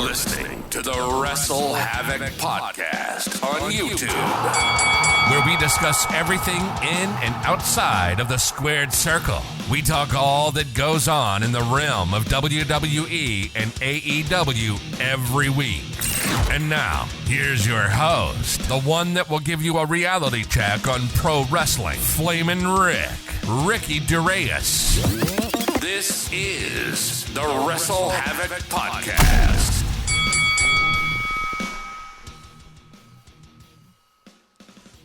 listening to the WrestleHavoc Podcast on YouTube, where we discuss everything in and outside of the squared circle. We talk all that goes on in the realm of WWE and AEW every week. And now, here's your host, the one that will give you a reality check on pro wrestling, Flamin' Ricky DeReyes. This is the WrestleHavoc Podcast.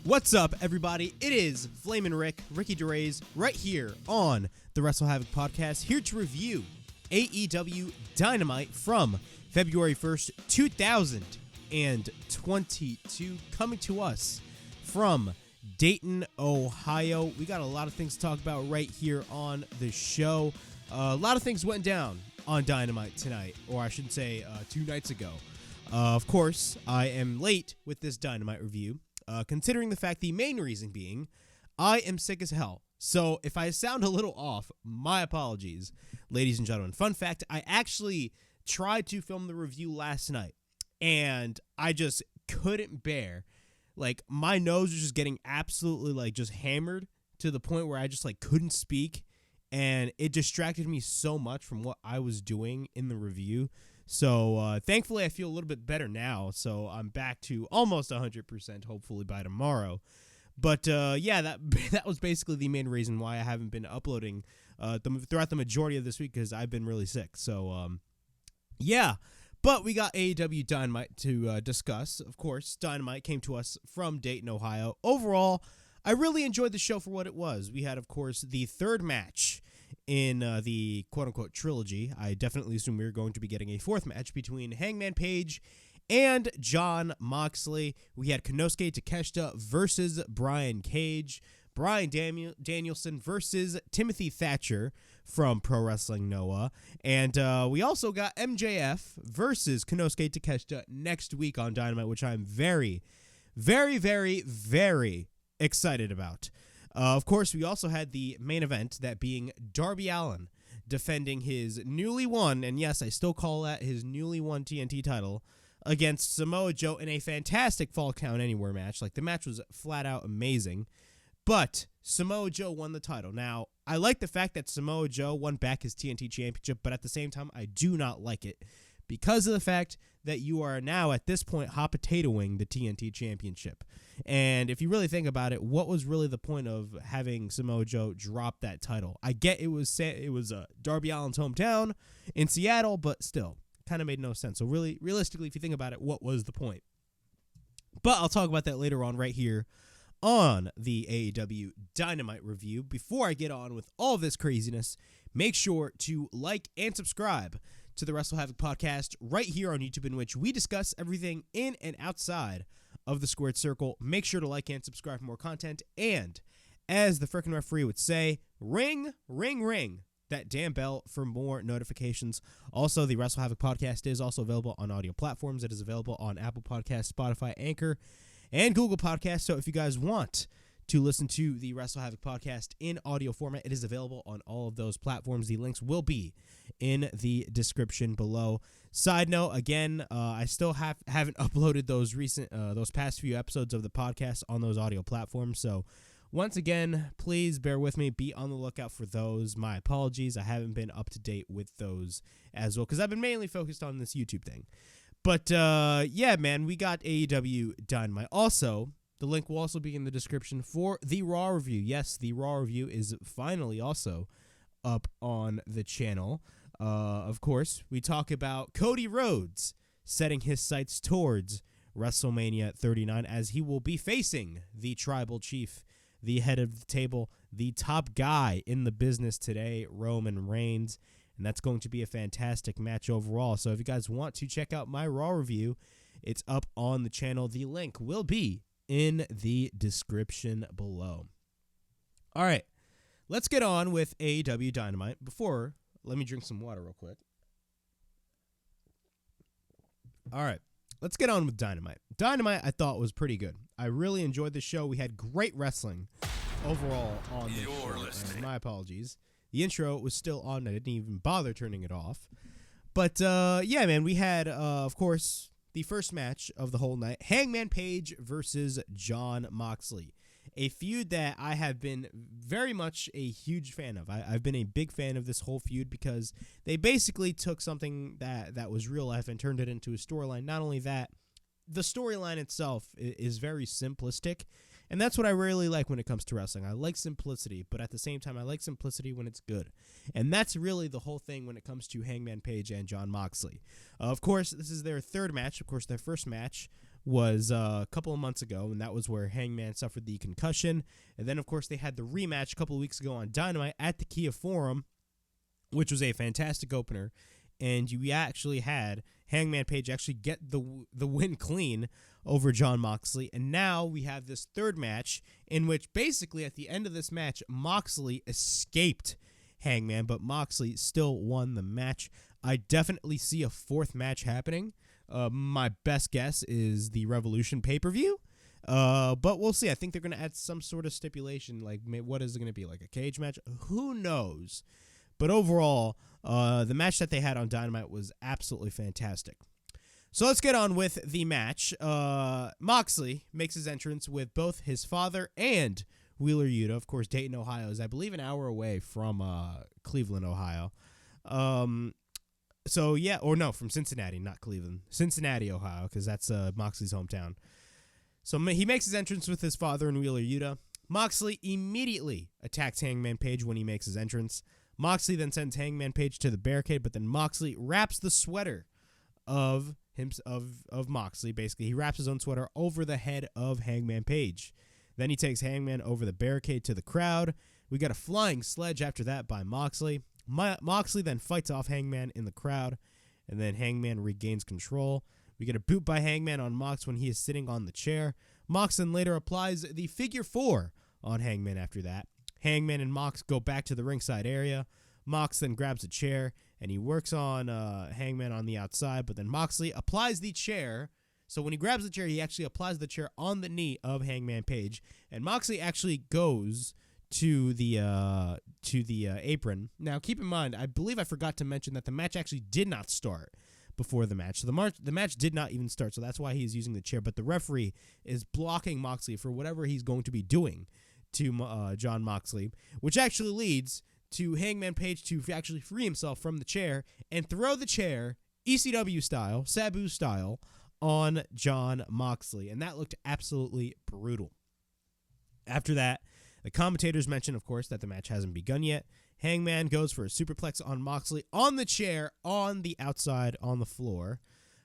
What's up, everybody? It is Flamin' Ricky DeReyes, right here on the WrestleHavoc Podcast, here to review AEW Dynamite from February 1st, 2022, coming to us from Dayton, Ohio. We got a lot of things to talk about right here on the show. A lot of things went down on Dynamite tonight, or I should say 2 nights ago. Of course, I am late with this Dynamite review, considering the fact the main reason being I am sick as hell. So if I sound a little off, my apologies, ladies and gentlemen. Fun fact, I actually tried to film the review last night, and I just couldn't bear. Like, my nose was just getting absolutely, just hammered to the point where I just, couldn't speak, and it distracted me so much from what I was doing in the review. So, thankfully, I feel a little bit better now, so I'm back to almost 100%, hopefully, by tomorrow. But, yeah, that was basically the main reason why I haven't been uploading throughout the majority of this week, because I've been really sick. So, yeah. But we got AEW Dynamite to discuss. Of course, Dynamite came to us from Dayton, Ohio. Overall, I really enjoyed the show for what it was. We had, of course, the third match in the quote-unquote trilogy. I definitely assume we were going to be getting a fourth match between Hangman Page and Jon Moxley. We had Konosuke Takeshita versus Brian Cage. Bryan Danielson versus Timothy Thatcher from Pro Wrestling Noah. And we also got MJF versus Konosuke Takeshita next week on Dynamite, which I'm very, very, very, very excited about. Of course, we also had the main event, that being Darby Allin defending his newly won, and yes, I still call that his newly won TNT title, against Samoa Joe in a fantastic Fall Count Anywhere match. The match was flat out amazing. But Samoa Joe won the title. Now, I like the fact that Samoa Joe won back his TNT championship, but at the same time, I do not like it because of the fact that you are now, at this point, hot potatoing the TNT championship. And if you really think about it, what was really the point of having Samoa Joe drop that title? I get it was Darby Allin's hometown in Seattle, but still, kind of made no sense. So really, realistically, if you think about it, what was the point? But I'll talk about that later on right here on the AEW Dynamite review. Before I get on with all this craziness, make sure to like and subscribe to the WrestleHavoc Podcast right here on YouTube, in which we discuss everything in and outside of the squared circle. Make sure to like and subscribe for more content, and as the frickin' referee would say, ring, ring, ring that damn bell for more notifications. Also, the WrestleHavoc Podcast is also available on audio platforms. It is available on Apple Podcasts, Spotify, Anchor, and Google Podcasts. So if you guys want to listen to the WrestleHavoc Podcast in audio format, it is available on all of those platforms. The links will be in the description below. Side note, again, I still haven't uploaded those past few episodes of the podcast on those audio platforms. So once again, please bear with me. Be on the lookout for those. My apologies. I haven't been up to date with those as well, because I've been mainly focused on this YouTube thing. But, yeah, man, we got AEW Dynamite. Also, the link will also be in the description for the Raw review. Yes, the Raw review is finally also up on the channel. Of course, we talk about Cody Rhodes setting his sights towards WrestleMania 39, as he will be facing the Tribal Chief, the head of the table, the top guy in the business today, Roman Reigns. And that's going to be a fantastic match overall. So if you guys want to check out my Raw review, it's up on the channel. The link will be in the description below. All right, let's get on with AEW Dynamite. Let me drink some water real quick. All right, let's get on with Dynamite. Dynamite, I thought, was pretty good. I really enjoyed the show. We had great wrestling overall on this show. My apologies. The intro was still on. I didn't even bother turning it off. But, yeah, man, we had, of course, the first match of the whole night, Hangman Page versus Jon Moxley, a feud that I have been very much a huge fan of. I've been a big fan of this whole feud because they basically took something that was real life and turned it into a storyline. Not only that, the storyline itself is very simplistic, and that's what I really like when it comes to wrestling. I like simplicity, but at the same time, I like simplicity when it's good. And that's really the whole thing when it comes to Hangman Page and Jon Moxley. Of course, this is their third match. Of course, their first match was a couple of months ago, and that was where Hangman suffered the concussion. And then, of course, they had the rematch a couple of weeks ago on Dynamite at the Kia Forum, which was a fantastic opener. And you actually had Hangman Page actually get the win clean over Jon Moxley. And now we have this third match in which basically at the end of this match, Moxley escaped Hangman, but Moxley still won the match. I definitely see a fourth match happening. My best guess is the Revolution pay-per-view. But we'll see. I think they're going to add some sort of stipulation. Like, what is it going to be? Like a cage match? Who knows? But overall, the match that they had on Dynamite was absolutely fantastic. So let's get on with the match. Moxley makes his entrance with both his father and Wheeler Yuta. Of course, Dayton, Ohio is, I believe, an hour away from Cleveland, Ohio. So, yeah, or no, from Cincinnati, not Cleveland. Cincinnati, Ohio, because that's Moxley's hometown. So he makes his entrance with his father and Wheeler Yuta. Moxley immediately attacks Hangman Page when he makes his entrance. Moxley then sends Hangman Page to the barricade, but then Moxley wraps the sweater of Moxley. Basically, he wraps his own sweater over the head of Hangman Page. Then he takes Hangman over the barricade to the crowd. We got a flying sledge after that by Moxley. Moxley then fights off Hangman in the crowd, and then Hangman regains control. We get a boot by Hangman on Mox when he is sitting on the chair. Mox then later applies the figure 4 on Hangman after that. Hangman and Mox go back to the ringside area. Mox then grabs a chair, and he works on Hangman on the outside, but then Moxley applies the chair. So when he grabs the chair, he actually applies the chair on the knee of Hangman Page, and Moxley actually goes to the apron. Now, keep in mind, I believe I forgot to mention that the match actually did not start before the match. So the match did not even start, so that's why he's using the chair, but the referee is blocking Moxley for whatever he's going to be doing to Jon Moxley, which actually leads to Hangman Page to actually free himself from the chair and throw the chair, ECW style, Sabu style, on Jon Moxley, and that looked absolutely brutal. After that, the commentators mention, of course, that the match hasn't begun yet. Hangman goes for a superplex on Moxley on the chair, on the outside, on the floor.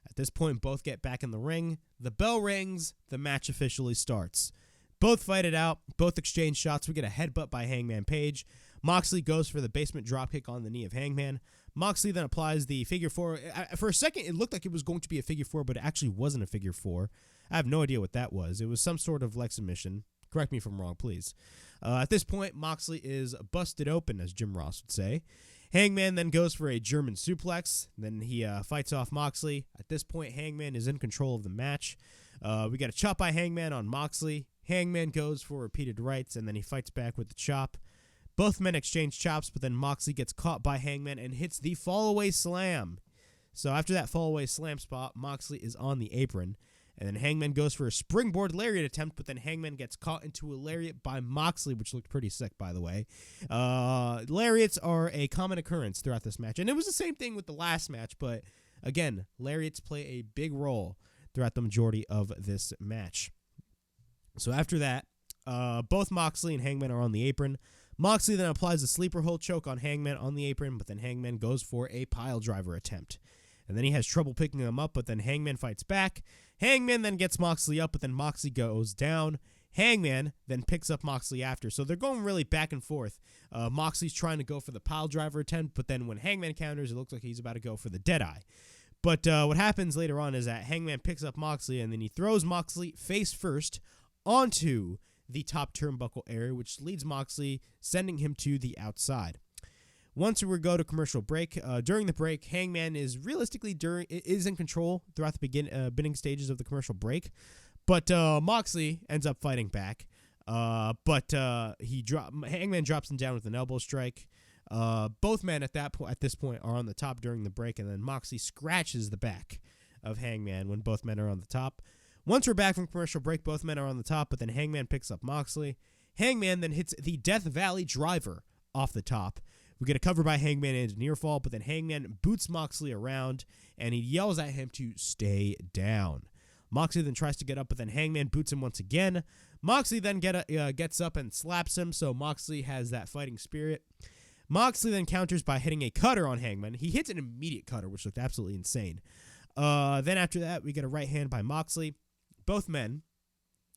At this point, both get back in the ring. The bell rings. The match officially starts. Both fight it out. Both exchange shots. We get a headbutt by Hangman Page. Moxley goes for the basement dropkick on the knee of Hangman. Moxley then applies the figure 4. For a second, it looked like it was going to be a figure 4, but it actually wasn't a figure 4. I have no idea what that was. It was some sort of leg submission. Correct me if I'm wrong, please. At this point, Moxley is busted open, as Jim Ross would say. Hangman then goes for a German suplex. Then he fights off Moxley. At this point, Hangman is in control of the match. We got a chop by Hangman on Moxley. Hangman goes for repeated rights, and then he fights back with the chop. Both men exchange chops, but then Moxley gets caught by Hangman and hits the fallaway slam. So after that fallaway slam spot, Moxley is on the apron. And then Hangman goes for a springboard lariat attempt, but then Hangman gets caught into a lariat by Moxley, which looked pretty sick, by the way. Lariats are a common occurrence throughout this match. And it was the same thing with the last match, but again, lariats play a big role throughout the majority of this match. So after that, both Moxley and Hangman are on the apron. Moxley then applies a sleeper hold choke on Hangman on the apron, but then Hangman goes for a pile driver attempt. And then he has trouble picking him up, but then Hangman fights back. Hangman then gets Moxley up, but then Moxley goes down. Hangman then picks up Moxley after. So they're going really back and forth. Moxley's trying to go for the pile driver attempt, but then when Hangman counters, it looks like he's about to go for the Deadeye. But what happens later on is that Hangman picks up Moxley, and then he throws Moxley face first onto the top turnbuckle area, which leads Moxley, sending him to the outside. Once we go to commercial break, during the break, Hangman is realistically is in control throughout the beginning stages of the commercial break, but Moxley ends up fighting back. Hangman drops him down with an elbow strike. Both men at this point are on the top during the break, and then Moxley scratches the back of Hangman when both men are on the top. Once we're back from commercial break, both men are on the top, but then Hangman picks up Moxley. Hangman then hits the Death Valley Driver off the top. We get a cover by Hangman and a near fall, but then Hangman boots Moxley around, and he yells at him to stay down. Moxley then tries to get up, but then Hangman boots him once again. Moxley then gets up and slaps him, so Moxley has that fighting spirit. Moxley then counters by hitting a cutter on Hangman. He hits an immediate cutter, which looked absolutely insane. Then after that, we get a right hand by Moxley. Both men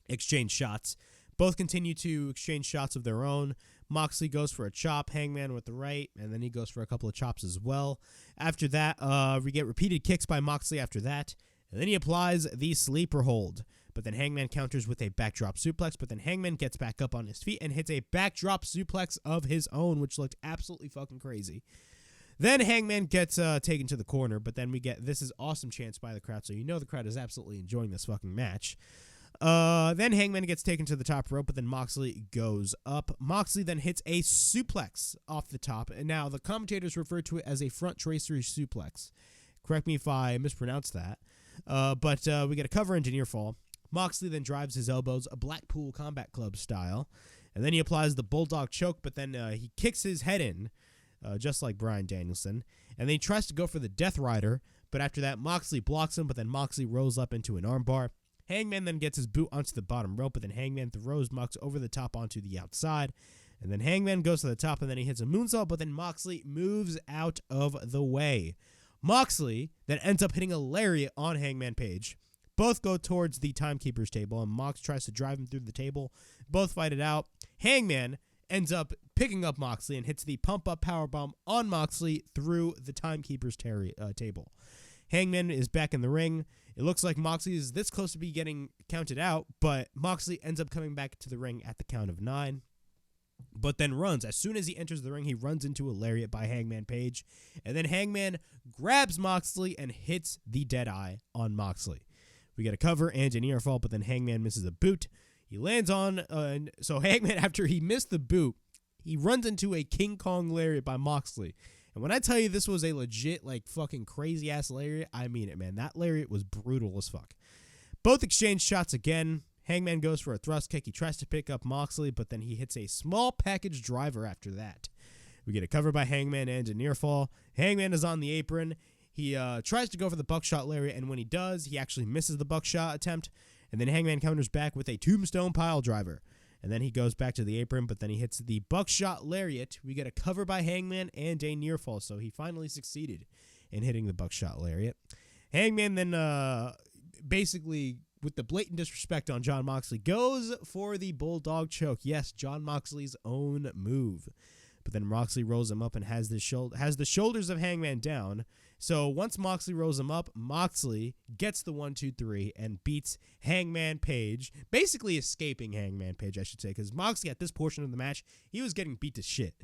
exchange shots. Both continue to exchange shots of their own. Moxley goes for a chop, Hangman with the right, and then he goes for a couple of chops as well. After that, we get repeated kicks by Moxley after that, and then he applies the sleeper hold. But then Hangman counters with a backdrop suplex, but then Hangman gets back up on his feet and hits a backdrop suplex of his own, which looked absolutely fucking crazy. Then Hangman gets taken to the corner, but then we get this is awesome chants by the crowd, so you know the crowd is absolutely enjoying this fucking match. Then Hangman gets taken to the top rope, but then Moxley goes up. Moxley then hits a suplex off the top, and now the commentators refer to it as a front tracer suplex. Correct me if I mispronounce that. But we get a cover into near fall. Moxley then drives his elbows, a Blackpool Combat Club style, and then he applies the Bulldog choke, but then he kicks his head in, just like Bryan Danielson, and then he tries to go for the Death Rider, but after that, Moxley blocks him, but then Moxley rolls up into an armbar. Hangman then gets his boot onto the bottom rope, but then Hangman throws Mox over the top onto the outside, and then Hangman goes to the top, and then he hits a moonsault, but then Moxley moves out of the way. Moxley then ends up hitting a lariat on Hangman Page. Both go towards the timekeeper's table, and Mox tries to drive him through the table. Both fight it out. Hangman ends up picking up Moxley and hits the pump-up powerbomb on Moxley through the timekeeper's table. Hangman is back in the ring. It looks like Moxley is this close to be getting counted out, but Moxley ends up coming back to the ring at the count of 9. But then runs. As soon as he enters the ring, he runs into a lariat by Hangman Page. And then Hangman grabs Moxley and hits the Deadeye on Moxley. We get a cover and a near fall, but then Hangman misses a boot. He lands on... so Hangman, after he missed the boot, he runs into a King Kong lariat by Moxley. And when I tell you this was a legit, like, fucking crazy-ass lariat, I mean it, man. That lariat was brutal as fuck. Both exchange shots again. Hangman goes for a thrust kick. He tries to pick up Moxley, but then he hits a small package driver after that. We get a cover by Hangman and a near fall. Hangman is on the apron. He tries to go for the buckshot lariat, and when he does, he actually misses the buckshot attempt. And then Hangman counters back with a tombstone pile driver. And then he goes back to the apron, but then he hits the buckshot lariat. We get a cover by Hangman and a near fall, so he finally succeeded in hitting the buckshot lariat. Hangman then basically, with the blatant disrespect on Jon Moxley, goes for the Bulldog choke. Yes, Jon Moxley's own move. But then Moxley rolls him up and has the shoulders of Hangman down. So once Moxley rolls him up, Moxley gets the 1-2-3 and beats Hangman Page, basically escaping Hangman Page, I should say, because Moxley at this portion of the match, he was getting beat to shit.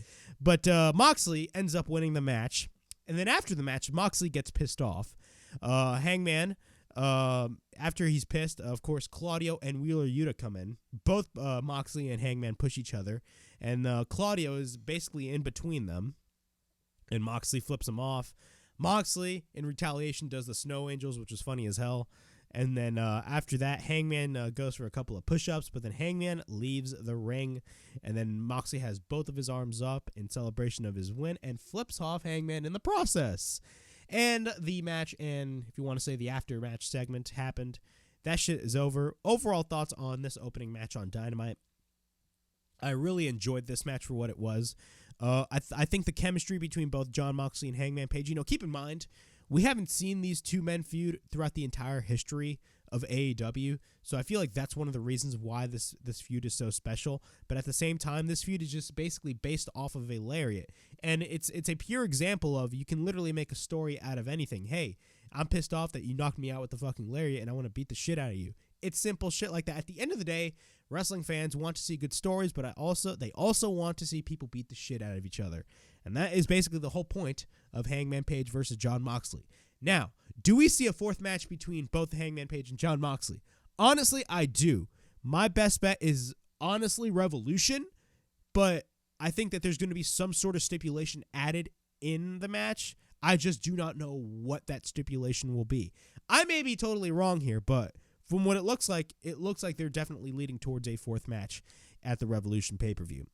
But Moxley ends up winning the match, and then after the match, Moxley gets pissed off. Hangman, after he's pissed, of course, Claudio and Wheeler Yuta come in. Both Moxley and Hangman push each other, and Claudio is basically in between them, and Moxley flips him off. Moxley, in retaliation, does the Snow Angels, which was funny as hell. And then after that, Hangman goes for a couple of push-ups, but then Hangman leaves the ring. And then Moxley has both of his arms up in celebration of his win and flips off Hangman in the process. And the match, and if you want to say the after-match segment, happened. That shit is over. Overall thoughts on this opening match on Dynamite. I really enjoyed this match for what it was. I think the chemistry between both Jon Moxley and Hangman Page, keep in mind, we haven't seen these two men feud throughout the entire history of AEW, so I feel like that's one of the reasons why this feud is so special. But at the same time, this feud is just basically based off of a lariat, and it's a pure example of you can literally make a story out of anything. Hey, I'm pissed off that you knocked me out with the fucking lariat, and I want to beat the shit out of you. It's simple shit like that. At the end of the day, wrestling fans want to see good stories, but they also want to see people beat the shit out of each other. And that is basically the whole point of Hangman Page versus Jon Moxley. Now, do we see a fourth match between both Hangman Page and Jon Moxley? Honestly, I do. My best bet is honestly Revolution, but I think that there's going to be some sort of stipulation added in the match. I just do not know what that stipulation will be. I may be totally wrong here, but from what it looks like they're definitely leading towards a fourth match at the Revolution pay-per-view.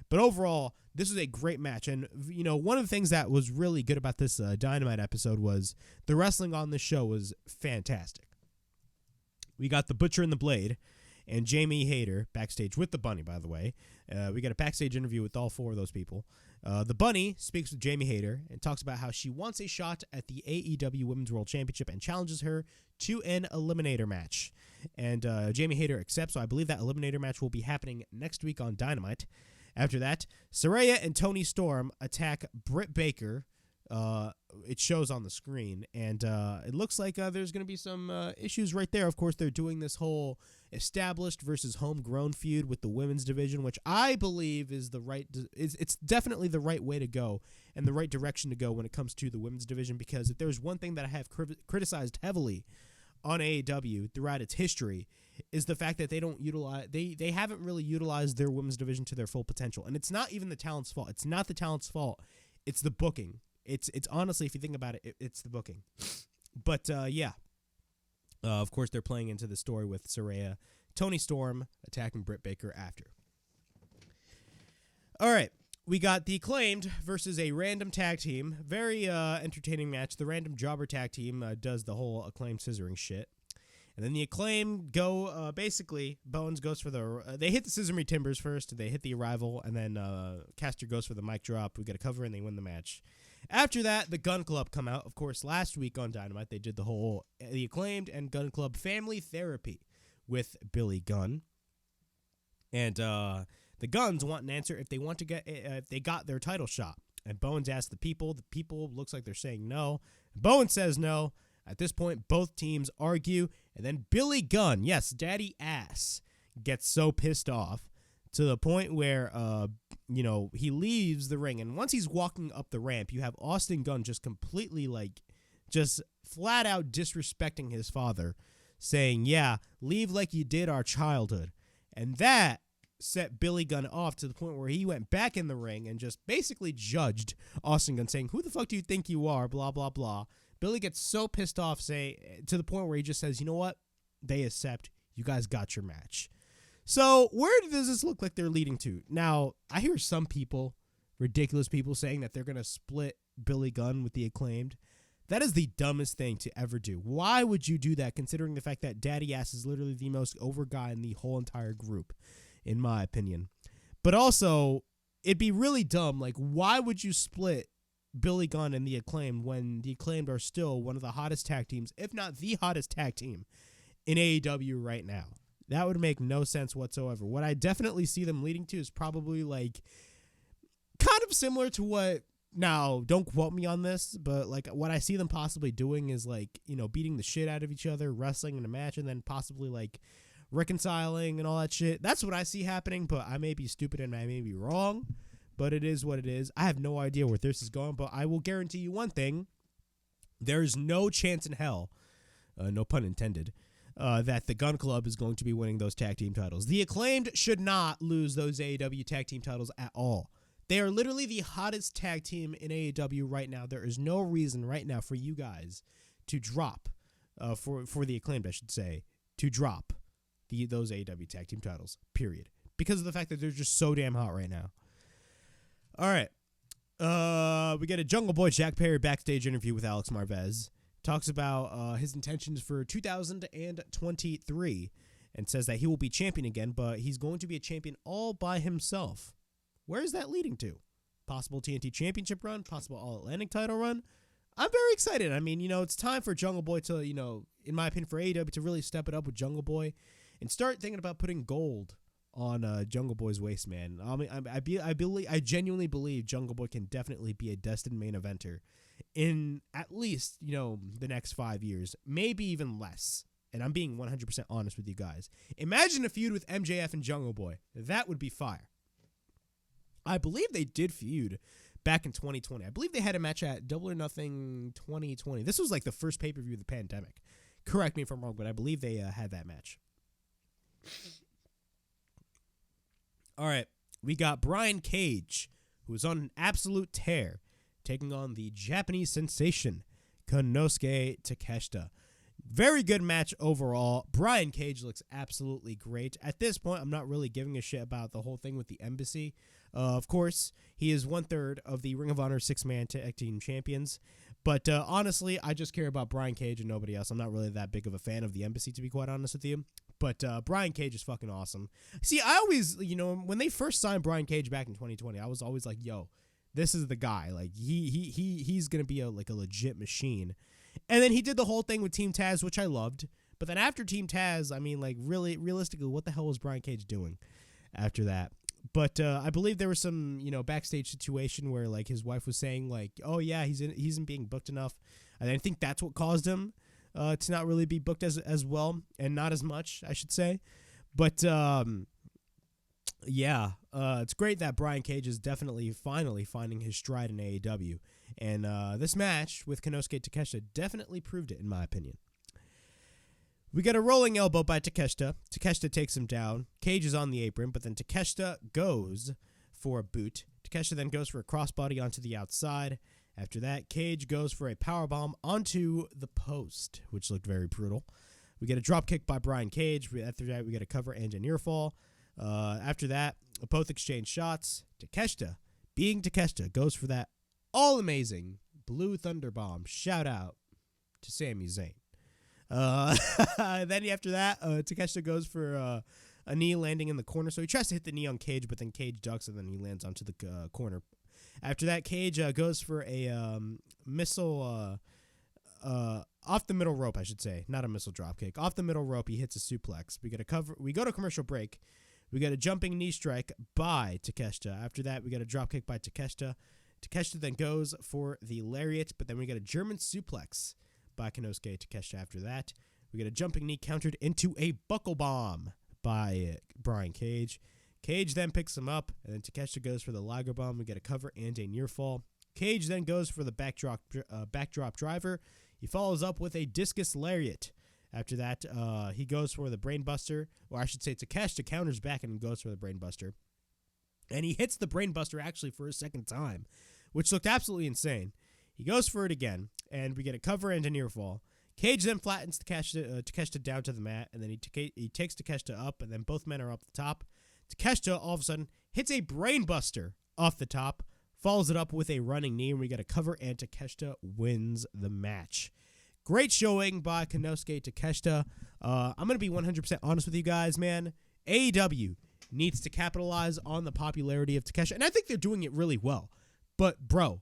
But overall, this was a great match. And, one of the things that was really good about this Dynamite episode was the wrestling on this show was fantastic. We got the Butcher and the Blade and Jamie Hayter backstage with the Bunny, by the way. We got a backstage interview with all four of those people. The Bunny speaks with Jamie Hayter and talks about how she wants a shot at the AEW Women's World Championship and challenges her to an Eliminator match. And Jamie Hayter accepts, so I believe that Eliminator match will be happening next week on Dynamite. After that, Saraya and Toni Storm attack Britt Baker. It shows on the screen, and it looks like there's going to be some issues right there. Of course, they're doing this whole established versus homegrown feud with the women's division, which I believe is it's definitely the right way to go and the right direction to go when it comes to the women's division, because if there's one thing that I have criticized heavily on AEW throughout its history is the fact that they haven't really utilized their women's division to their full potential. And it's not even the talent's fault. It's not the talent's fault. It's the booking. It's honestly, if you think about it, it's the booking. But of course they're playing into the story with Saraya, Toni Storm attacking Britt Baker after. All right, we got the Acclaimed versus a random tag team. Very entertaining match. The random jobber tag team does the whole Acclaimed scissoring shit. And then the Acclaimed go, basically, Bones goes for they hit the Scissory Timbers first, they hit the Arrival, and then Caster goes for the mic drop. We get a cover, and they win the match. After that, the Gun Club come out. Of course, last week on Dynamite, they did the Acclaimed and Gun Club family therapy with Billy Gunn. And the Guns want an answer if they got their title shot. And Bones asked the people. The people looks like they're saying no. Bones says no. At this point, both teams argue, and then Billy Gunn, yes, Daddy Ass, gets so pissed off to the point where, he leaves the ring. And once he's walking up the ramp, you have Austin Gunn just completely, just flat out disrespecting his father, saying, yeah, leave like you did our childhood. And that set Billy Gunn off to the point where he went back in the ring and just basically judged Austin Gunn, saying, who the fuck do you think you are, blah, blah, blah. Billy gets so pissed off, to the point where he just says, you know what? They accept. You guys got your match. So where does this look like they're leading to? Now, I hear some people, ridiculous people, saying that they're going to split Billy Gunn with the Acclaimed. That is the dumbest thing to ever do. Why would you do that, considering the fact that Daddy Ass is literally the most over guy in the whole entire group, in my opinion? But also, it'd be really dumb. Why would you split Billy Gunn and the Acclaimed when the Acclaimed are still one of the hottest tag teams, if not the hottest tag team in AEW right now? That would make no sense whatsoever. What I definitely see them leading to is probably kind of similar to what, now don't quote me on this, but what I see them possibly doing is beating the shit out of each other, wrestling in a match, and then possibly reconciling and all that shit. That's what I see happening, but I may be stupid and I may be wrong. But it is what it is. I have no idea where this is going, but I will guarantee you one thing. There's no chance in hell, no pun intended, that the Gun Club is going to be winning those tag team titles. The Acclaimed should not lose those AEW tag team titles at all. They are literally the hottest tag team in AEW right now. There is no reason right now for you guys to drop, for the Acclaimed, I should say, to drop those AEW tag team titles, period. Because of the fact that they're just so damn hot right now. All right, we get a Jungle Boy Jack Perry backstage interview with Alex Marvez. Talks about his intentions for 2023 and says that he will be champion again, but he's going to be a champion all by himself. Where is that leading to? Possible TNT Championship run? Possible All-Atlantic title run? I'm very excited. I mean, it's time for Jungle Boy to, in my opinion, for AEW to really step it up with Jungle Boy and start thinking about putting gold on Jungle Boy's waist, man. I mean, I genuinely believe Jungle Boy can definitely be a destined main eventer in at least, the next 5 years, maybe even less. And I'm being 100% honest with you guys. Imagine a feud with MJF and Jungle Boy. That would be fire. I believe they did feud back in 2020. I believe they had a match at Double or Nothing 2020. This was the first pay-per-view of the pandemic. Correct me if I'm wrong, but I believe they had that match. All right, we got Brian Cage, who is on an absolute tear, taking on the Japanese sensation, Konosuke Takeshita. Very good match overall. Brian Cage looks absolutely great. At this point, I'm not really giving a shit about the whole thing with the embassy. Of course, he is 1/3 of the Ring of Honor 6-man tag team champions. But honestly, I just care about Brian Cage and nobody else. I'm not really that big of a fan of the embassy, to be quite honest with you. But Brian Cage is fucking awesome. See, I always, when they first signed Brian Cage back in 2020, I was always like, yo, this is the guy. Like, he's going to be a legit machine. And then he did the whole thing with Team Taz, which I loved. But then after Team Taz, I mean, like, really, realistically, what the hell was Brian Cage doing after that? But I believe there was some, backstage situation where, like, his wife was saying, like, oh, yeah, he isn't being booked enough. And I think that's what caused him to not really be booked as well, and not as much, I should say. But, it's great that Brian Cage is definitely finally finding his stride in AEW. And this match with Konosuke Takeshita definitely proved it, in my opinion. We get a rolling elbow by Takeshita. Takeshita takes him down. Cage is on the apron, but then Takeshita goes for a boot. Takeshita then goes for a crossbody onto the outside. After that, Cage goes for a powerbomb onto the post, which looked very brutal. We get a dropkick by Brian Cage. After that, we get a cover and a near fall. After that, both exchange shots. Takeshita, being Takeshita, goes for that all-amazing Blue Thunder Bomb. Shout out to Sami Zayn. Then after that, Takeshita goes for a knee landing in the corner. So he tries to hit the knee on Cage, but then Cage ducks, and then he lands onto the corner. After that, Cage goes for a missile off the middle rope, I should say. Not a missile drop kick. Off the middle rope, he hits a suplex. We go to commercial break. We got a jumping knee strike by Takeshita. After that, we got a drop kick by Takeshita. Takeshita then goes for the lariat, but then we got a German suplex by Konosuke Takeshita. After that, we get a jumping knee countered into a buckle bomb by Brian Cage. Cage then picks him up, and then Takeshita goes for the Liger Bomb. We get a cover and a near fall. Cage then goes for the backdrop driver. He follows up with a discus lariat. After that, he goes for the brainbuster, or I should say Takeshita counters back and goes for the brainbuster. And he hits the brainbuster actually for a second time, which looked absolutely insane. He goes for it again, and we get a cover and a near fall. Cage then flattens Takeshita down to the mat, and then he takes Takeshita up, and then both men are up the top. Takeshita, all of a sudden, hits a brainbuster off the top, follows it up with a running knee, and we get a cover, and Takeshita wins the match. Great showing by Konosuke Takeshita. I'm going to be 100% honest with you guys, man. AEW needs to capitalize on the popularity of Takeshita, and I think they're doing it really well. But, bro,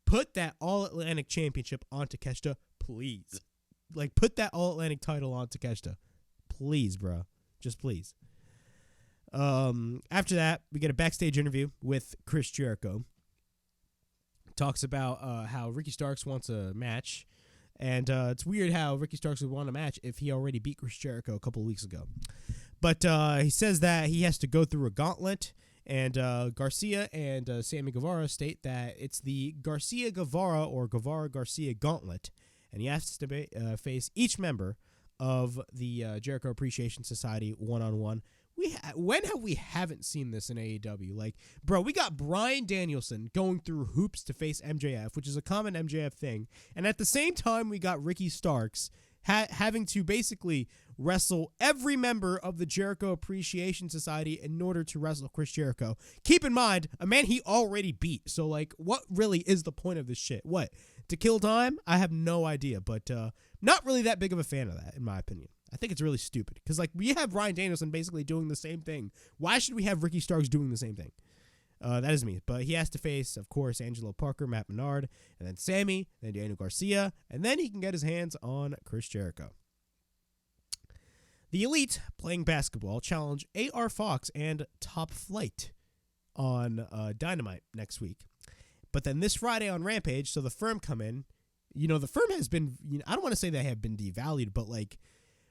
put that All-Atlantic Championship on Takeshita, please. Like, put that All-Atlantic title on Takeshita. Please, bro. Just please. After that, we get a backstage interview with Chris Jericho. Talks about how Ricky Starks wants a match. And it's weird how Ricky Starks would want a match if he already beat Chris Jericho a couple of weeks ago. But he says that he has to go through a gauntlet. And Garcia and Sammy Guevara state that it's the Garcia-Guevara or Guevara-Garcia gauntlet. And he has to face each member of the Jericho Appreciation Society one-on-one. When have we haven't seen this in AEW? Like, bro, we got Bryan Danielson going through hoops to face MJF, which is a common MJF thing. And at the same time, we got Ricky Starks having to basically wrestle every member of the Jericho Appreciation Society in order to wrestle Chris Jericho. Keep in mind, a man he already beat. So, like, what really is the point of this shit? What? To kill time? I have no idea, but not really that big of a fan of that, in my opinion. I think it's really stupid because, like, we have Bryan Danielson basically doing the same thing. Why should we have Ricky Starks doing the same thing? That is me. But he has to face, of course, Angelo Parker, Matt Menard, and then Sammy, then Daniel Garcia, and then he can get his hands on Chris Jericho. The Elite, playing basketball, challenge A.R. Fox and Top Flight on Dynamite next week. But then this Friday on Rampage, so the Firm come in. You know, the Firm has been, I don't want to say they have been devalued, but, like,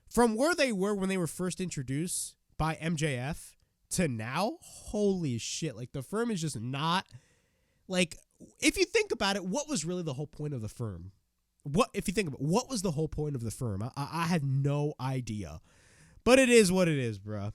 from where they were when they were first introduced by MJF to now, holy shit. Like, the Firm is just not, like, if you think about it, what was really the whole point of the Firm? If you think about it, what was the whole point of the Firm? I have no idea. But it is what it is, bro.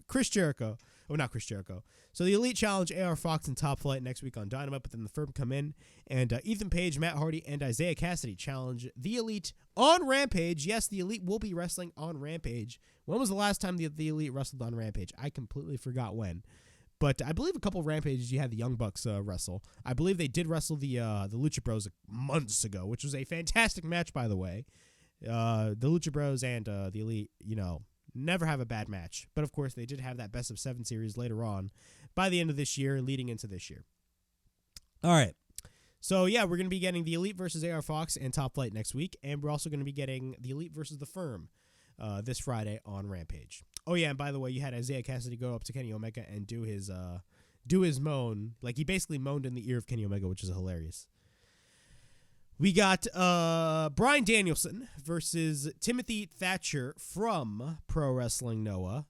Chris Jericho Oh, not Chris Jericho. So the Elite challenge AR Fox and Top Flight next week on Dynamite, but then the Firm come in, and Ethan Page, Matt Hardy, and Isaiah Cassidy challenge the Elite on Rampage. Yes, the Elite will be wrestling on Rampage. When was the last time the Elite wrestled on Rampage? I completely forgot when. But I believe a couple of Rampages you had the Young Bucks wrestle. I believe they did wrestle the Lucha Bros months ago, which was a fantastic match, by the way. The Lucha Bros and the Elite, never have a bad match. But, of course, they did have that Best of 7 series later on by the end of this year, leading into this year. All right. So, yeah, we're going to be getting the Elite versus AR Fox and Top Flight next week. And we're also going to be getting the Elite versus the Firm this Friday on Rampage. Oh, yeah, and by the way, you had Isaiah Cassidy go up to Kenny Omega and do his moan. Like, he basically moaned in the ear of Kenny Omega, which is hilarious. We got Bryan Danielson versus Timothy Thatcher from Pro Wrestling Noah.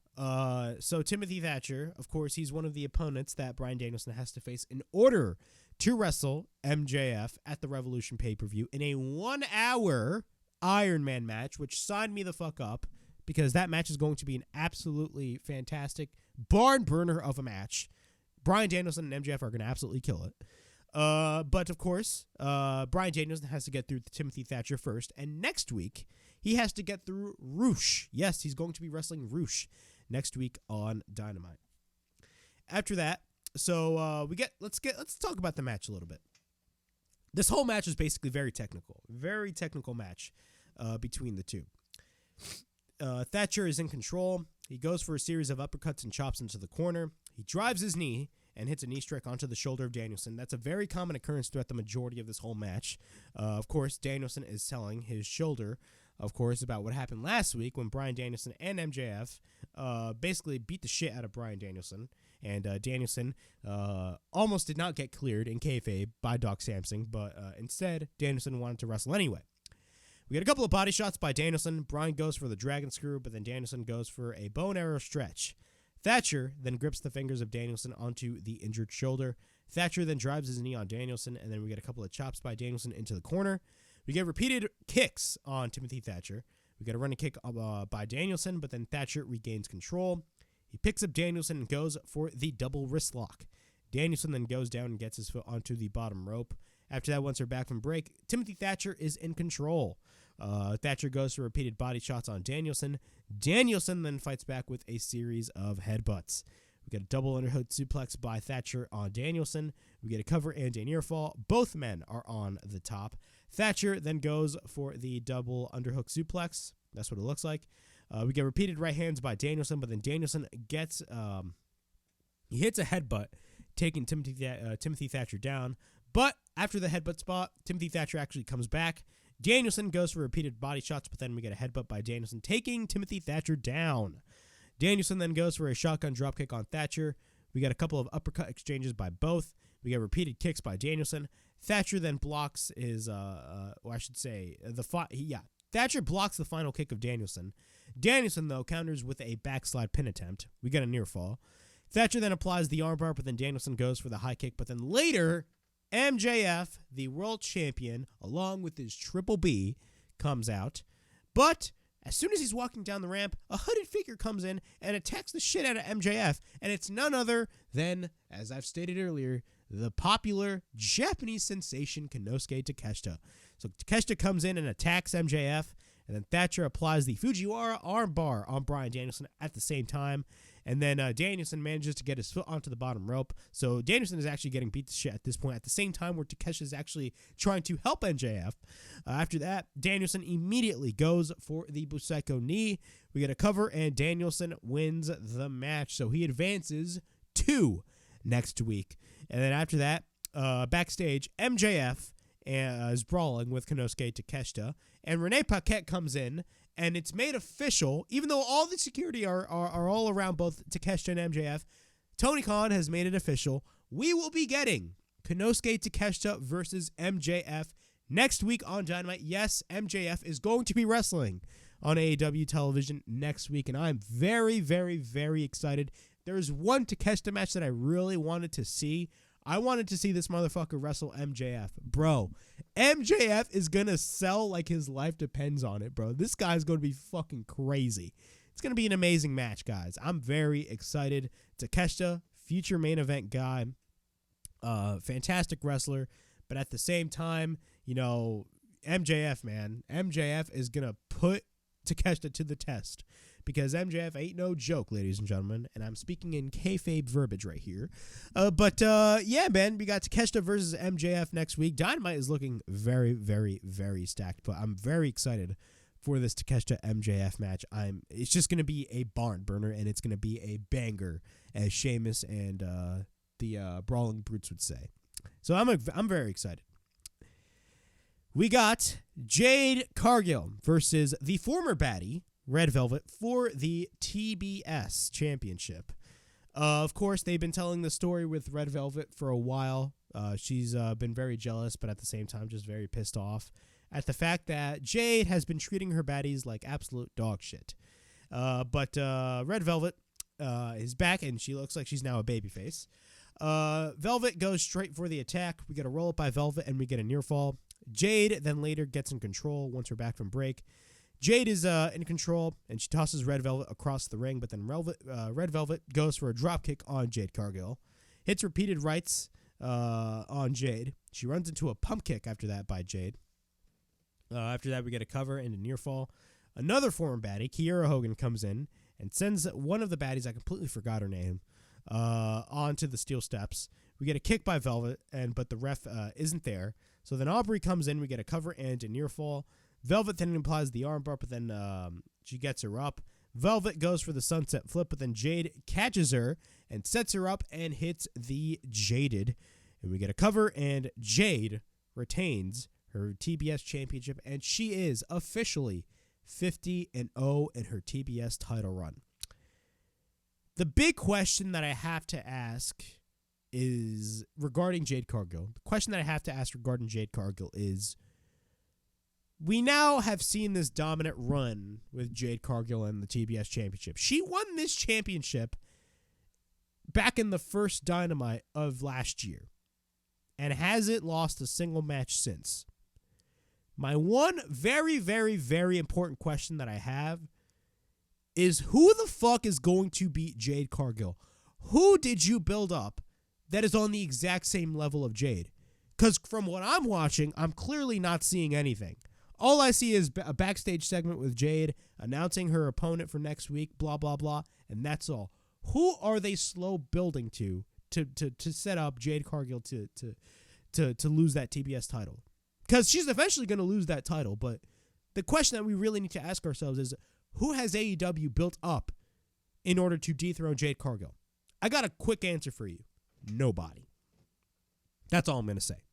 So Timothy Thatcher, of course, he's one of the opponents that Bryan Danielson has to face in order to wrestle MJF at the Revolution pay-per-view in a 1-hour Iron Man match, which signed me the fuck up, because that match is going to be an absolutely fantastic barn burner of a match. Bryan Danielson and MJF are going to absolutely kill it. But, of course, Bryan Danielson has to get through Timothy Thatcher first, and next week he has to get through Roosh. Yes, he's going to be wrestling Roosh next week on Dynamite. After that, so let's talk about the match a little bit. This whole match is basically very technical match between the two. Thatcher is in control. He goes for a series of uppercuts and chops into the corner. He drives his knee and hits a knee strike onto the shoulder of Danielson. That's a very common occurrence throughout the majority of this whole match. Of course, Danielson is selling his shoulder, of course, about what happened last week when Bryan Danielson and MJF basically beat the shit out of Bryan Danielson. And Danielson almost did not get cleared in kayfabe by Doc Samson, but instead, Danielson wanted to wrestle anyway. We get a couple of body shots by Danielson. Bryan goes for the dragon screw, but then Danielson goes for a bow and arrow stretch. Thatcher then grips the fingers of Danielson onto the injured shoulder. Thatcher then drives his knee on Danielson, and then we get a couple of chops by Danielson into the corner. We get repeated kicks on Timothy Thatcher. We get a running kick by Danielson, but then Thatcher regains control. He picks up Danielson and goes for the double wrist lock. Danielson then goes down and gets his foot onto the bottom rope. After that, once they're back from break, Timothy Thatcher is in control. Thatcher goes for repeated body shots on Danielson. Danielson then fights back with a series of headbutts. We get a double underhook suplex by Thatcher on Danielson. We get a cover and a near fall. Both men are on the top. Thatcher then goes for the double underhook suplex. That's what it looks like. We get repeated right hands by Danielson, but then Danielson gets he hits a headbutt, taking Timothy Thatcher down. But after the headbutt spot, Timothy Thatcher actually comes back. Danielson goes for repeated body shots, but then we get a headbutt by Danielson, taking Timothy Thatcher down. Danielson then goes for a shotgun dropkick on Thatcher. We got a couple of uppercut exchanges by both. We get repeated kicks by Danielson. Thatcher then blocks his, Thatcher blocks the final kick of Danielson. Danielson, though, counters with a backslide pin attempt. We get a near fall. Thatcher then applies the armbar, but then Danielson goes for the high kick. But then later, MJF, the world champion, along with his Triple B, comes out. But as soon as he's walking down the ramp, a hooded figure comes in and attacks the shit out of MJF. And it's none other than, as I've stated earlier, the popular Japanese sensation Konosuke Takeshita. So Takeshita comes in and attacks MJF, and then Thatcher applies the Fujiwara armbar on Bryan Danielson at the same time. And then Danielson manages to get his foot onto the bottom rope. So Danielson is actually getting beat to shit at this point, at the same time where Takeshita is actually trying to help MJF. After that, Danielson immediately goes for the Busaiku knee. We get a cover, and Danielson wins the match. So he advances to next week. And then after that, backstage, MJF is brawling with Konosuke Takeshita, and Renee Paquette comes in, and it's made official, even though all the security are all around both Takeshita and MJF, Tony Khan has made it official. We will be getting Konosuke Takeshita versus MJF next week on Dynamite. Yes, MJF is going to be wrestling on AEW television next week, and I'm very, very, very excited. There's one Takeshita match that I really wanted to see. I wanted to see this motherfucker wrestle MJF. Bro, MJF is going to sell like his life depends on it, bro. This guy's going to be fucking crazy. It's going to be an amazing match, guys. I'm very excited. Takeshita, future main event guy, fantastic wrestler, but at the same time, MJF, man. MJF is going to put Takeshita to the test because MJF ain't no joke, ladies and gentlemen, and I'm speaking in kayfabe verbiage right here. Yeah, man, we got Takeshita versus MJF next week. Dynamite is looking very, very, very stacked, but I'm very excited for this Takeshita MJF match. It's just going to be a barn burner, and it's going to be a banger, as Sheamus and the Brawling Brutes would say. So I'm very excited. We got Jade Cargill versus the former baddie, Red Velvet, for the TBS Championship. Of course, they've been telling the story with Red Velvet for a while. She's been very jealous, but at the same time, just very pissed off at the fact that Jade has been treating her baddies like absolute dog shit. But Red Velvet is back, and she looks like she's now a babyface. Velvet goes straight for the attack. We get a roll-up by Velvet, and we get a near fall. Jade then later gets in control once we're back from break. Jade is in control, and she tosses Red Velvet across the ring, but then Red Velvet goes for a dropkick on Jade Cargill. Hits repeated rights on Jade. She runs into a pump kick after that by Jade. After that, we get a cover and a near fall. Another former baddie, Kiera Hogan, comes in and sends one of the baddies, I completely forgot her name, onto the steel steps. We get a kick by Velvet, but the ref isn't there. So then Aubrey comes in. We get a cover and a near fall. Velvet then applies the armbar, but then she gets her up. Velvet goes for the sunset flip, but then Jade catches her and sets her up and hits the Jaded. And we get a cover, and Jade retains her TBS championship, and she is officially 50-0 in her TBS title run. The big question that I have to ask is regarding Jade Cargill. The question that I have to ask regarding Jade Cargill is, we now have seen this dominant run with Jade Cargill and the TBS championship. She won this championship back in the first Dynamite of last year and hasn't lost a single match since. My one very, very, very important question that I have is, who the fuck is going to beat Jade Cargill? Who did you build up that is on the exact same level of Jade? Because from what I'm watching, I'm clearly not seeing anything. All I see is a backstage segment with Jade announcing her opponent for next week, blah, blah, blah, and that's all. Who are they slow building to set up Jade Cargill to lose that TBS title? Because she's eventually going to lose that title, but the question that we really need to ask ourselves is, who has AEW built up in order to dethrone Jade Cargill? I got a quick answer for you. Nobody. That's all I'm going to say.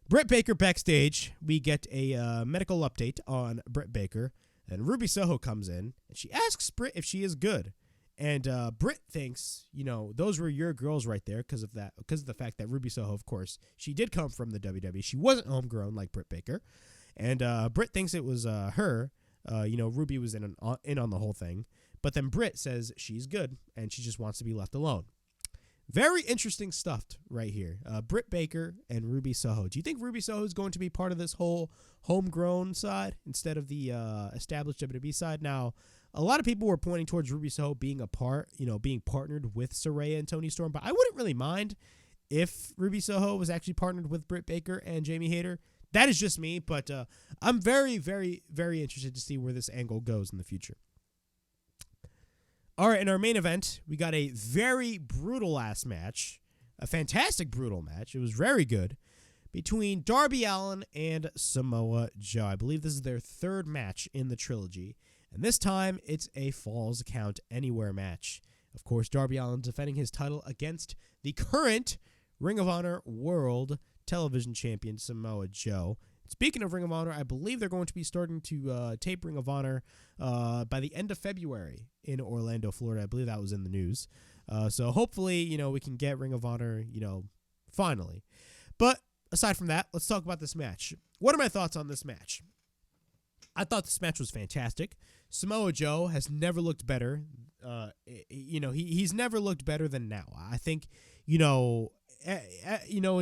Britt Baker backstage. We get a medical update on Britt Baker, and Ruby Soho comes in, and she asks Britt if she is good. And Britt thinks, those were your girls right there because of the fact that Ruby Soho, of course, she did come from the WWE. She wasn't homegrown like Britt Baker. And Britt thinks it was her. Ruby was in on the whole thing. But then Britt says she's good, and she just wants to be left alone. Very interesting stuff right here. Britt Baker and Ruby Soho. Do you think Ruby Soho is going to be part of this whole homegrown side instead of the established WWE side? Now, a lot of people were pointing towards Ruby Soho being being partnered with Saraya and Toni Storm, but I wouldn't really mind if Ruby Soho was actually partnered with Britt Baker and Jamie Hayter. That is just me, but I'm very, very, very interested to see where this angle goes in the future. All right, in our main event, we got a very brutal-ass match, a fantastic brutal match. It was very good, between Darby Allin and Samoa Joe. I believe this is their third match in the trilogy, and this time it's a Falls Count Anywhere match. Of course, Darby Allin defending his title against the current Ring of Honor World Television Champion, Samoa Joe. Speaking of Ring of Honor, I believe they're going to be starting to tape Ring of Honor by the end of February in Orlando, Florida. I believe that was in the news. So hopefully, we can get Ring of Honor, finally. But aside from that, let's talk about this match. What are my thoughts on this match? I thought this match was fantastic. Samoa Joe has never looked better. He's never looked better than now. I think, in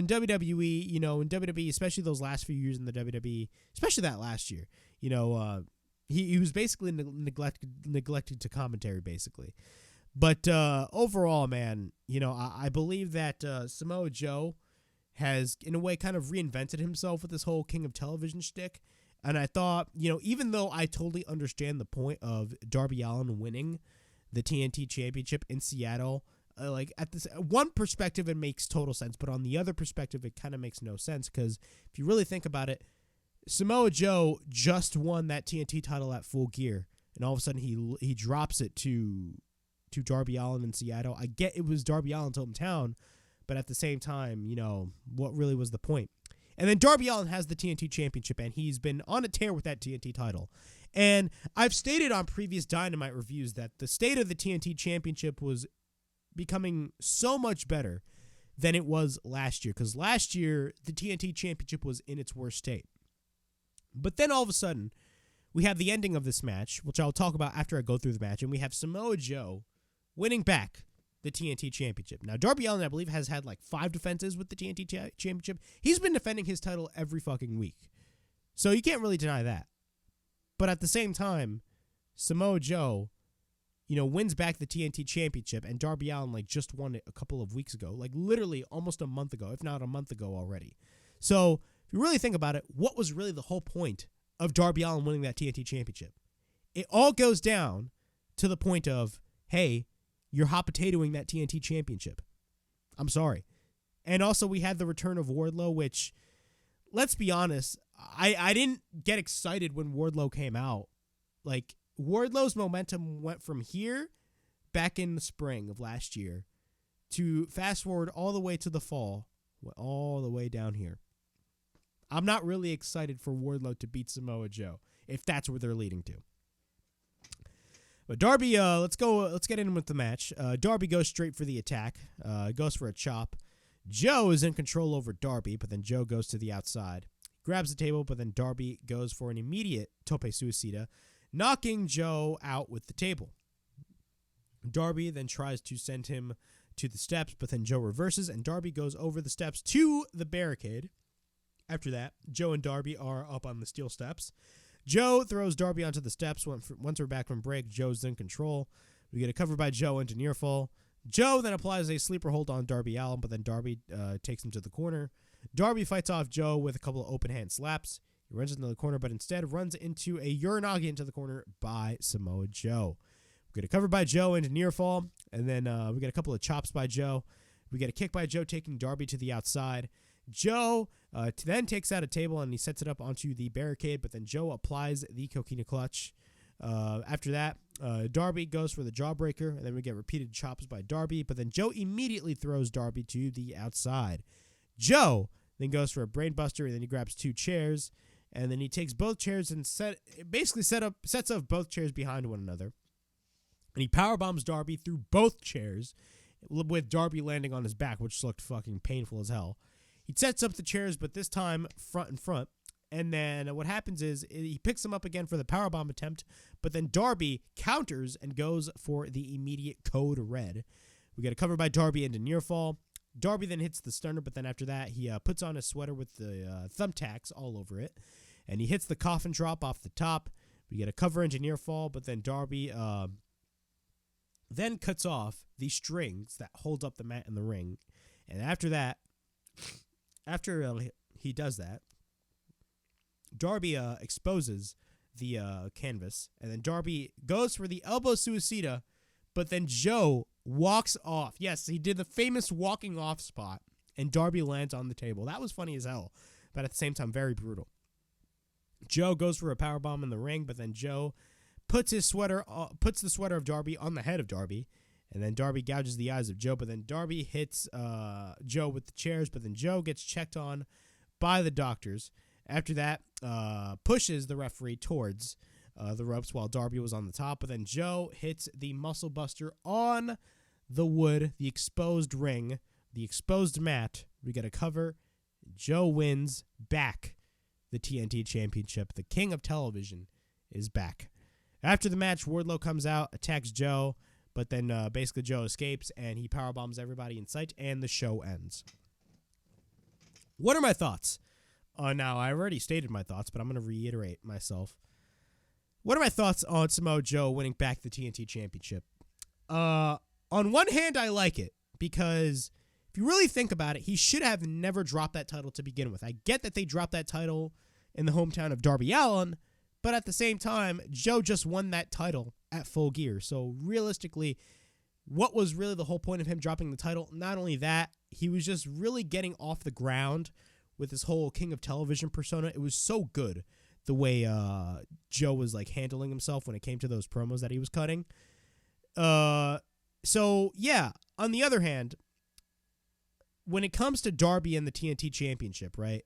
WWE, especially those last few years in the WWE, especially that last year, He was basically neglected to commentary, basically. But overall, man, I believe that Samoa Joe has, in a way, kind of reinvented himself with this whole King of Television shtick. And I thought, even though I totally understand the point of Darby Allin winning the TNT Championship in Seattle, at this one perspective, it makes total sense. But on the other perspective, it kind of makes no sense, because if you really think about it, Samoa Joe just won that TNT title at Full Gear, and all of a sudden he drops it to Darby Allin in Seattle. I get it was Darby Allin's hometown, but at the same time, what really was the point? And then Darby Allin has the TNT Championship, and he's been on a tear with that TNT title. And I've stated on previous Dynamite reviews that the state of the TNT Championship was becoming so much better than it was last year, because last year the TNT Championship was in its worst state. But then all of a sudden, we have the ending of this match, which I'll talk about after I go through the match, and we have Samoa Joe winning back the TNT Championship. Now, Darby Allin, I believe, has had 5 defenses with the TNT Championship. He's been defending his title every fucking week. So you can't really deny that. But at the same time, Samoa Joe, wins back the TNT Championship, and Darby Allin, just won it a couple of weeks ago. Literally almost a month ago, if not a month ago already. So, if you really think about it, what was really the whole point of Darby Allin winning that TNT Championship? It all goes down to the point of, hey, you're hot potatoing that TNT Championship. I'm sorry. And also, we had the return of Wardlow, which, let's be honest, I didn't get excited when Wardlow came out. Wardlow's momentum went from here, back in the spring of last year, to fast forward all the way to the fall, all the way down here. I'm not really excited for Wardlow to beat Samoa Joe, if that's where they're leading to. But Darby, let's get in with the match. Darby goes straight for the attack, goes for a chop. Joe is in control over Darby, but then Joe goes to the outside, grabs the table, but then Darby goes for an immediate tope suicida, knocking Joe out with the table. Darby then tries to send him to the steps, but then Joe reverses, and Darby goes over the steps to the barricade. After that, Joe and Darby are up on the steel steps. Joe throws Darby onto the steps. Once we're back from break, Joe's in control. We get a cover by Joe into near fall. Joe then applies a sleeper hold on Darby Allin, but then Darby takes him to the corner. Darby fights off Joe with a couple of open hand slaps. He runs into the corner, but instead runs into a Uranagi into the corner by Samoa Joe. We get a cover by Joe into near fall, and then we get a couple of chops by Joe. We get a kick by Joe taking Darby to the outside. Joe then takes out a table and he sets it up onto the barricade, but then Joe applies the coquina clutch. After that, Darby goes for the jawbreaker, and then we get repeated chops by Darby, but then Joe immediately throws Darby to the outside. Joe then goes for a brainbuster, and then he grabs 2 chairs, and then he takes both chairs and sets up both chairs behind one another. And he powerbombs Darby through both chairs, with Darby landing on his back, which looked fucking painful as hell. He sets up the chairs, but this time front and front. And then what happens is he picks him up again for the powerbomb attempt, but then Darby counters and goes for the immediate code red. We get a cover by Darby into near fall. Darby then hits the stunner, but then after that, he puts on his sweater with the thumbtacks all over it, and he hits the coffin drop off the top. We get a cover into near fall, but then Darby then cuts off the strings that hold up the mat in the ring. And after that, after he does that, Darby exposes the canvas, and then Darby goes for the elbow suicida, but then Joe walks off. Yes, he did the famous walking off spot, and Darby lands on the table. That was funny as hell, but at the same time, very brutal. Joe goes for a powerbomb in the ring, but then Joe puts the sweater of Darby on the head of Darby, and then Darby gouges the eyes of Joe, but then Darby hits Joe with the chairs, but then Joe gets checked on by the doctors. After that, pushes the referee towards the ropes while Darby was on the top, but then Joe hits the muscle buster on the wood, the exposed ring, the exposed mat. We get a cover. Joe wins back the TNT Championship. The King of Television is back. After the match, Wardlow comes out, attacks Joe, but then basically Joe escapes, and he powerbombs everybody in sight, and the show ends. What are my thoughts? Now, I already stated my thoughts, but I'm going to reiterate myself. What are my thoughts on Samoa Joe winning back the TNT Championship? On one hand, I like it because if you really think about it, he should have never dropped that title to begin with. I get that they dropped that title in the hometown of Darby Allin, but at the same time, Joe just won that title at Full Gear. So realistically, what was really the whole point of him dropping the title? Not only that, he was just really getting off the ground with his whole King of Television persona. It was so good the way Joe was like handling himself when it came to those promos that he was cutting. So yeah, on the other hand, when it comes to Darby and the TNT Championship, right?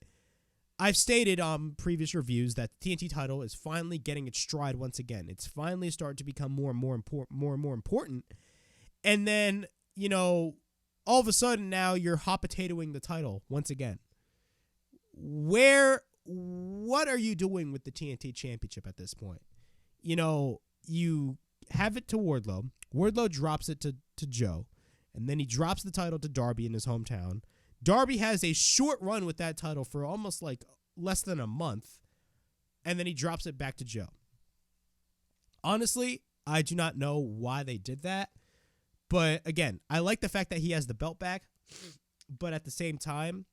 I've stated on previous reviews that the TNT title is finally getting its stride once again. It's finally starting to become more and more important. And then, you know, all of a sudden now you're hot potatoing the title once again. What are you doing with the TNT Championship at this point? You know, you have it to Wardlow. Wardlow drops it to Joe. And then he drops the title to Darby in his hometown. Darby has a short run with that title for almost like less than a month. And then he drops it back to Joe. Honestly, I do not know why they did that. But again, I like the fact that he has the belt back. But at the same time,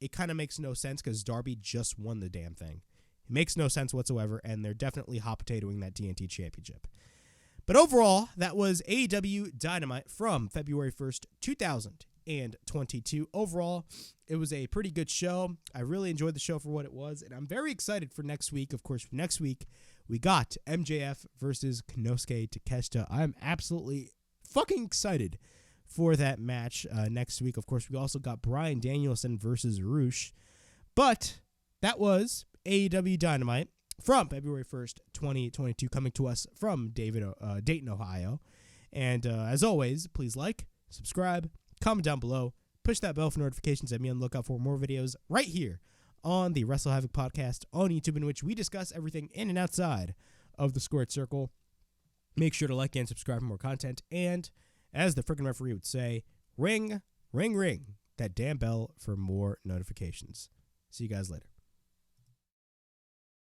it kind of makes no sense because Darby just won the damn thing. It makes no sense whatsoever. And they're definitely hot potatoing that TNT Championship. But overall, that was AEW Dynamite from February 1st, 2022. Overall, it was a pretty good show. I really enjoyed the show for what it was, and I'm very excited for next week. Of course, next week, we got MJF versus Konosuke Takeshita. I'm absolutely fucking excited for that match next week. Of course, we also got Bryan Danielson versus Roosh. But that was AEW Dynamite from February 1st, 2022, coming to us from Dayton, Ohio. And as always, please like, subscribe, comment down below, push that bell for notifications, and be on the lookout for more videos right here on the WrestleHavoc Podcast on YouTube, in which we discuss everything in and outside of the Squared Circle. Make sure to like and subscribe for more content. And as the freaking referee would say, ring, ring, ring that damn bell for more notifications. See you guys later.